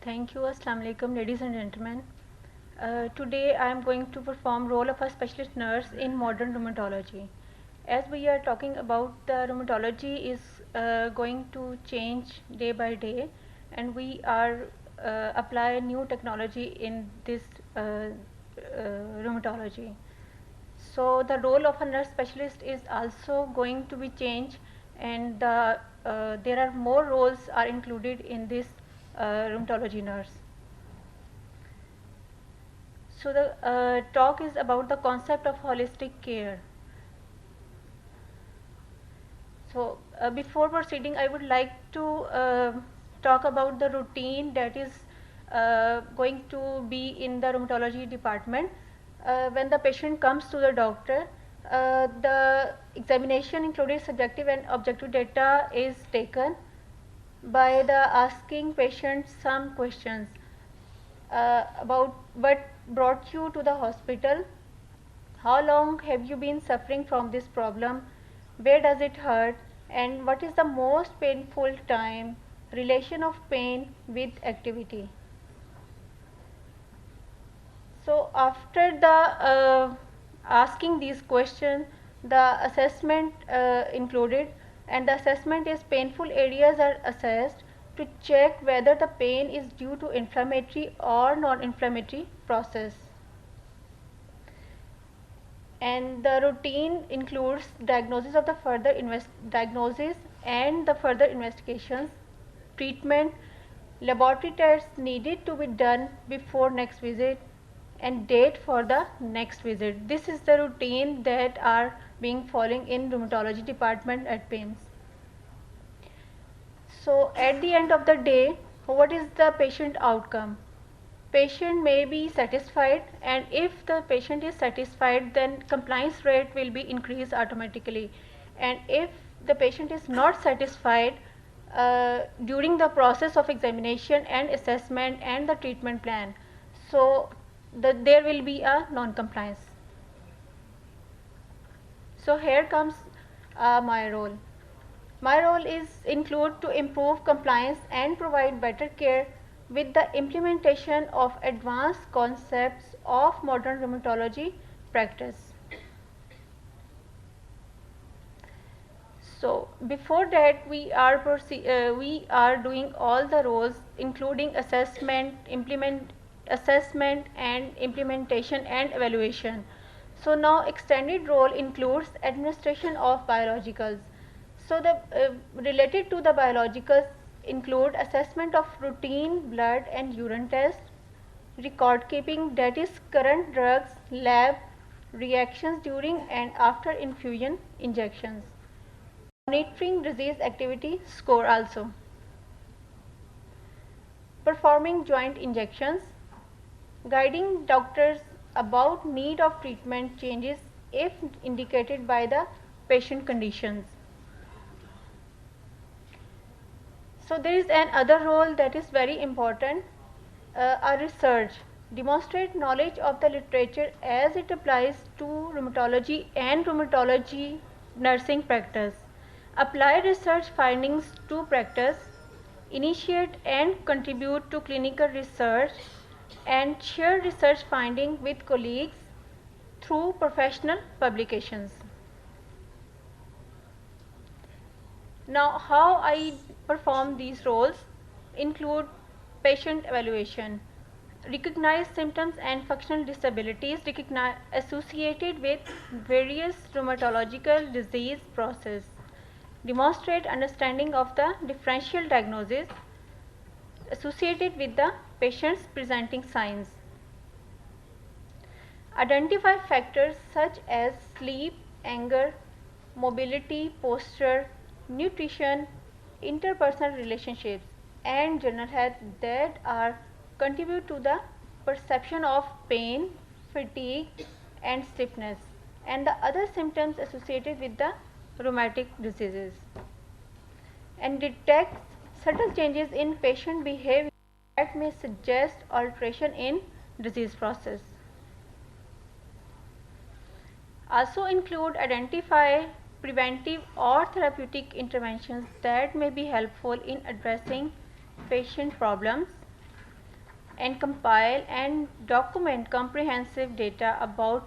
Thank you. Assalamu alaikum, ladies and gentlemen. Today I am going to perform role of a specialist nurse in modern rheumatology. As we are talking about the rheumatology is going to change day by day, and we are apply new technology in this rheumatology. So the role of a nurse specialist is also going to be changed, and there are more roles are included in this rheumatology nurse. So the talk is about the concept of holistic care. So before proceeding, I would like to talk about the routine that is going to be in the rheumatology department. When the patient comes to the doctor, the examination including subjective and objective data is taken by the asking patient some questions about what brought you to the hospital, how long have you been suffering from this problem, where does it hurt, and what is the most painful time, relation of pain with activity. So after the asking these questions, the assessment included, and the assessment is painful areas are assessed to check whether the pain is due to inflammatory or non-inflammatory process. And the routine includes diagnosis of the diagnosis and the further investigations, treatment, laboratory tests needed to be done before next visit, and date for the next visit. This is the routine that are being following in rheumatology department at PIMS. So at the end of the day, what is the patient outcome? Patient may be satisfied, and if the patient is satisfied, then compliance rate will be increased automatically. And if the patient is not satisfied during the process of examination and assessment and the treatment plan, so there will be a non-compliance. So here comes my role. My role is include to improve compliance and provide better care with the implementation of advanced concepts of modern rheumatology practice. So before that we are doing all the roles including assessment and implementation and evaluation. So now extended role includes administration of biologicals. So the related to the biologicals include assessment of routine blood and urine tests, record keeping, that is current drugs, lab reactions during and after infusion injections, monitoring disease activity score also, performing joint injections, guiding doctors about need of treatment changes if indicated by the patient conditions. So there is another role that is very important, a research, demonstrate knowledge of the literature as it applies to rheumatology and rheumatology nursing practice, apply research findings to practice, initiate and contribute to clinical research, and share research findings with colleagues through professional publications. Now how I perform these roles include patient evaluation, recognize symptoms and functional disabilities associated with various rheumatological disease process, demonstrate understanding of the differential diagnosis associated with the patient's presenting signs, identify factors such as sleep, anger, mobility, posture, nutrition, interpersonal relationships, and general health that are contribute to the perception of pain, fatigue, and stiffness, and the other symptoms associated with the rheumatic diseases, and detect subtle changes in patient behavior that may suggest alteration in disease process. Also include identify preventive or therapeutic interventions that may be helpful in addressing patient problems, and compile and document comprehensive data about